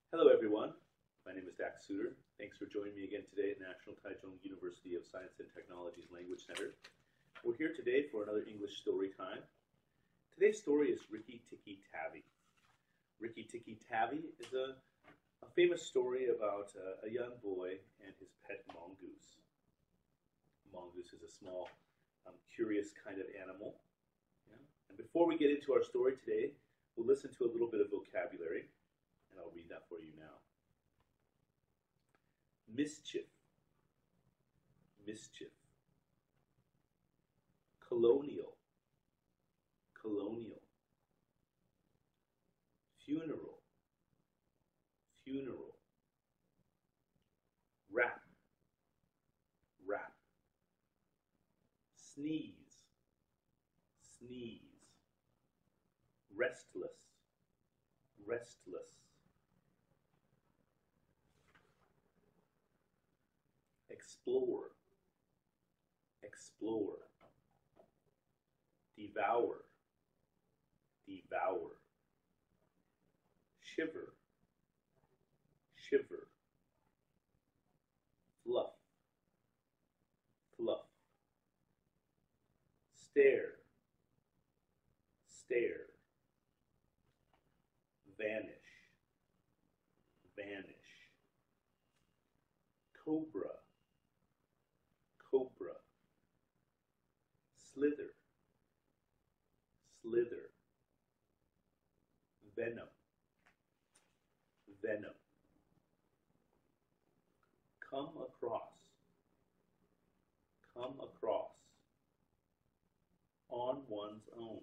Hello everyone, my name is Dax Suter. Thanks for joining me again today at National Taichung University of Science and Technology's Language Center. We're here today for another English story time. Today's story is Rikki Tikki Tavi. Rikki Tikki Tavi is a famous story about a young boy and his pet mongoose. A mongoose is a small, curious kind of animal. Yeah? And before we get into our story today, we'll listen to a little bit of vocabulary. And I'll read that for you now. Mischief, mischief. Colonial, colonial. Funeral, funeral. Rap, rap. Sneeze, sneeze. Restless, restless. Explore, explore. Devour, devour. Shiver, shiver. Fluff, fluff. Stare, stare. Vanish, vanish. Cobra, cobra. Slither, slither. Venom, venom. Come across, come across. On one's own,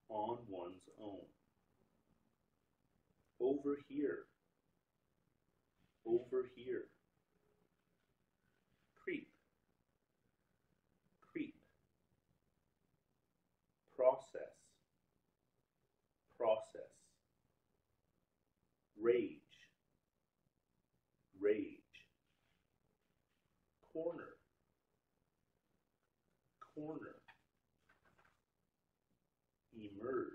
on one's own. Over here, over here. Creep, creep. Process, process. Rage, rage. Corner, corner. Emerge,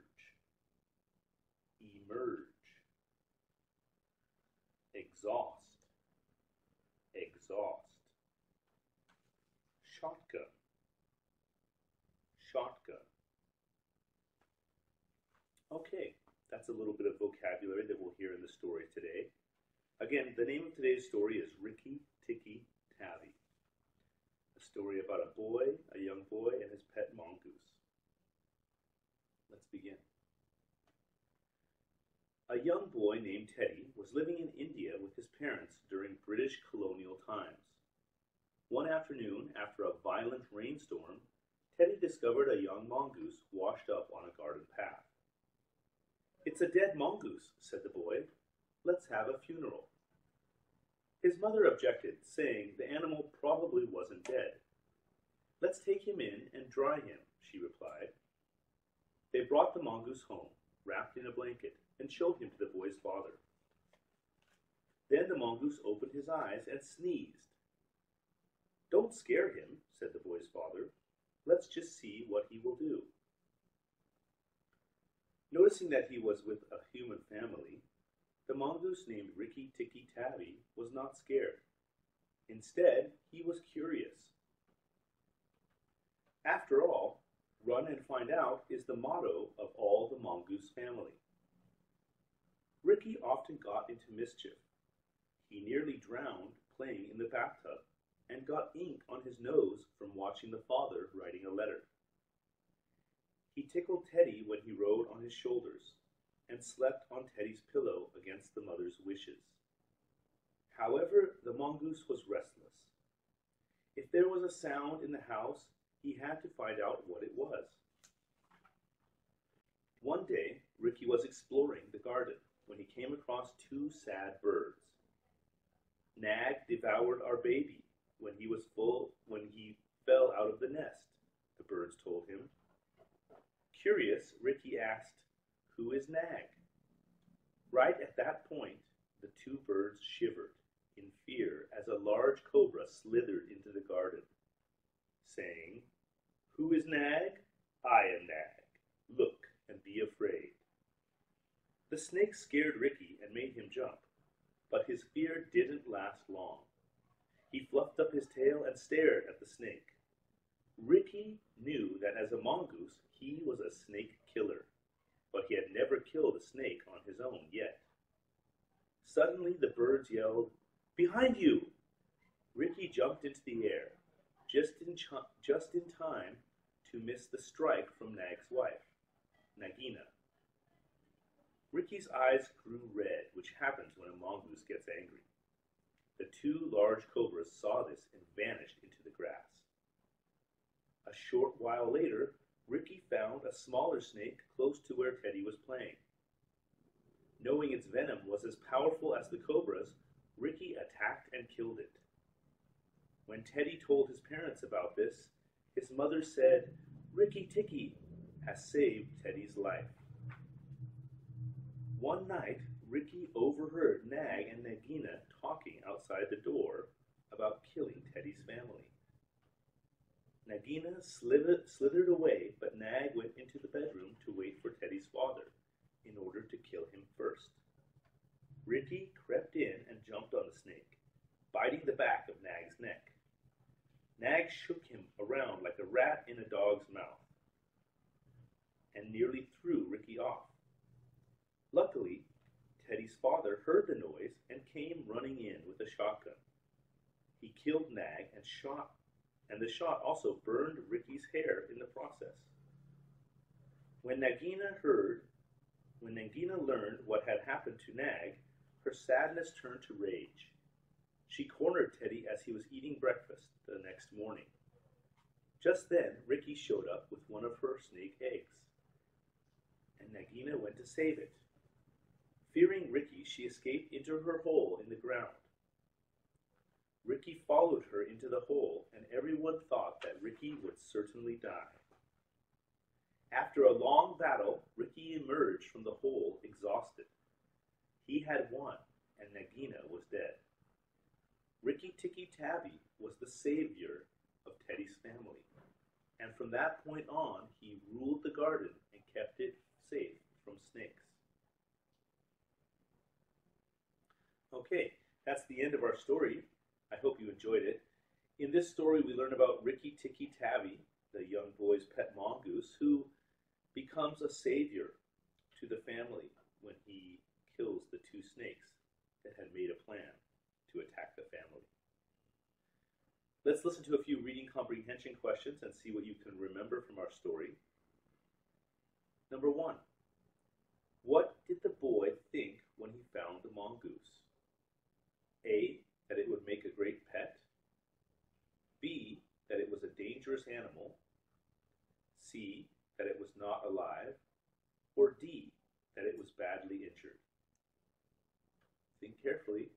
emerge. Exhaust, exhaust. Shotgun, shotgun. Okay, that's a little bit of vocabulary that we'll hear in the story today. Again, the name of today's story is Rikki Tikki Tavi, a story about a boy, a young boy, and his pet mongoose. Let's begin. A young boy named Teddy was living in India with his parents during British colonial times. One afternoon, after a violent rainstorm, Teddy discovered a young mongoose washed up on a garden path. "It's a dead mongoose," said the boy. "Let's have a funeral." His mother objected, saying the animal probably wasn't dead. "Let's take him in and dry him," she replied. They brought the mongoose home, wrapped in a blanket, and showed him to the boy's father. Then the mongoose opened his eyes and sneezed. "Don't scare him," said the boy's father. "Let's just see what he will do." Noticing that he was with a human family, the mongoose named Rikki Tikki Tavi was not scared. Instead, he was curious. After all, run and find out is the motto of all the mongoose family. Rikki often got into mischief. He nearly drowned playing in the bathtub and got ink on his nose from watching the father writing a letter. He tickled Teddy when he rode on his shoulders and slept on Teddy's pillow against the mother's wishes. However, the mongoose was restless. If there was a sound in the house, he had to find out what it was. One day, Rikki was exploring the garden when he came across two sad birds. "Nag devoured our baby when he fell out of the nest," the birds told him. Curious, Rikki asked, "Who is Nag?" Right at that point, the two birds shivered in fear as a large cobra slithered into the garden, saying, "Who is Nag? I am Nag. Look and be afraid." The snake scared Ricky and made him jump, but his fear didn't last long. He fluffed up his tail and stared at the snake. Ricky knew that as a mongoose, he was a snake killer, but he had never killed a snake on his own yet. Suddenly the birds yelled, "Behind you!" Ricky jumped into the air, just in time to miss the strike from Nag's wife, Nagina. Ricky's eyes grew red, which happens when a mongoose gets angry. The two large cobras saw this and vanished into the grass. A short while later, Ricky found a smaller snake close to where Teddy was playing. Knowing its venom was as powerful as the cobra's, Ricky attacked and killed it. When Teddy told his parents about this, his mother said, "Ricky Ticky has saved Teddy's life." One night, Ricky overheard Nag and Nagina talking outside the door about killing Teddy's family. Nagina slithered away, but Nag went into the bedroom to wait for Teddy's father in order to kill him first. Ricky crept in and jumped on the snake, biting the back of Nag's neck. Nag shook him around like a rat in a dog's mouth and nearly threw Ricky off. Luckily, Teddy's father heard the noise and came running in with a shotgun. He killed Nag and the shot also burned Ricky's hair in the process. When Nagina learned what had happened to Nag, her sadness turned to rage. She cornered Teddy as he was eating breakfast the next morning. Just then, Ricky showed up with one of her snake eggs, and Nagina went to save it. Fearing Ricky, she escaped into her hole in the ground. Ricky followed her into the hole, and everyone thought that Ricky would certainly die. After a long battle, Ricky emerged from the hole exhausted. He had won, and Nagina was dead. Ricky Tikki Tavi was the savior of Teddy's family, and from that point on, he ruled the garden and kept it safe from snakes. Okay, that's the end of our story. I hope you enjoyed it. In this story, we learn about Ricky Tikki Tavi, the young boy's pet mongoose, who becomes a savior to the family when he kills the two snakes that had made a plan to attack the family. Let's listen to a few reading comprehension questions and see what you can remember from our story. Number 1. What did the boy think when he found the mongoose? A, that it would make a great pet. B, that it was a dangerous animal. C, that it was not alive. Or D, that it was badly injured. Think carefully.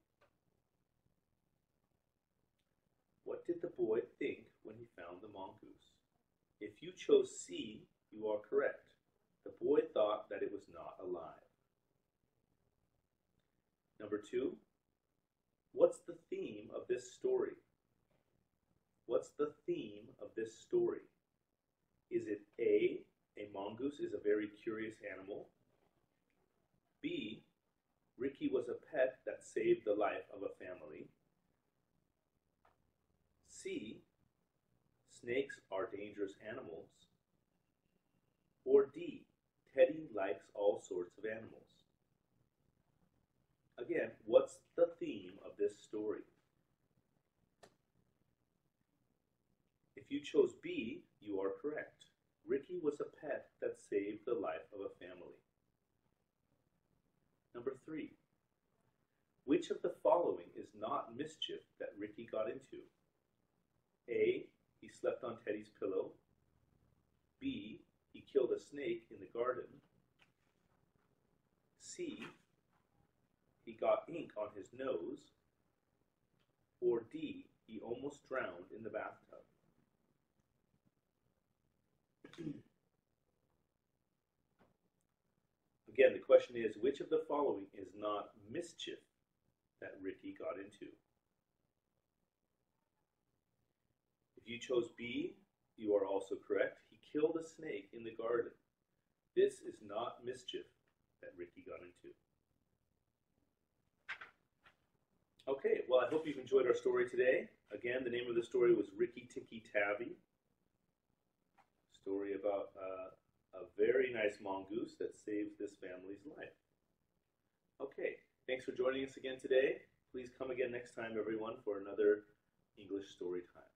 What did the boy think when he found the mongoose? If you chose C, you are correct. The boy thought that it was not alive. Number 2. What's the theme of this story? What's the theme of this story? Is it A, mongoose is a very curious animal? B, Ricky was a pet that saved the life of a family? C, snakes are dangerous animals? Or D, Teddy likes all sorts of animals? Again, what's the theme of this story? If you chose B, you are correct. Ricky was a pet that saved the life of a family. Number 3. Which of the following is not mischief that Ricky got into? A, he slept on Teddy's pillow. B, he killed a snake in the garden. C, he got ink on his nose. Or D, he almost drowned in the bathtub. Again, the question is, which of the following is not mischief that Ricky got into? If you chose B, you are also correct. He killed a snake in the garden. This is not mischief that Ricky got into. Okay, well, I hope you've enjoyed our story today. Again, the name of the story was Rikki Tikki Tavi. Story about a very nice mongoose that saved this family's life. Okay, thanks for joining us again today. Please come again next time, everyone, for another English story time.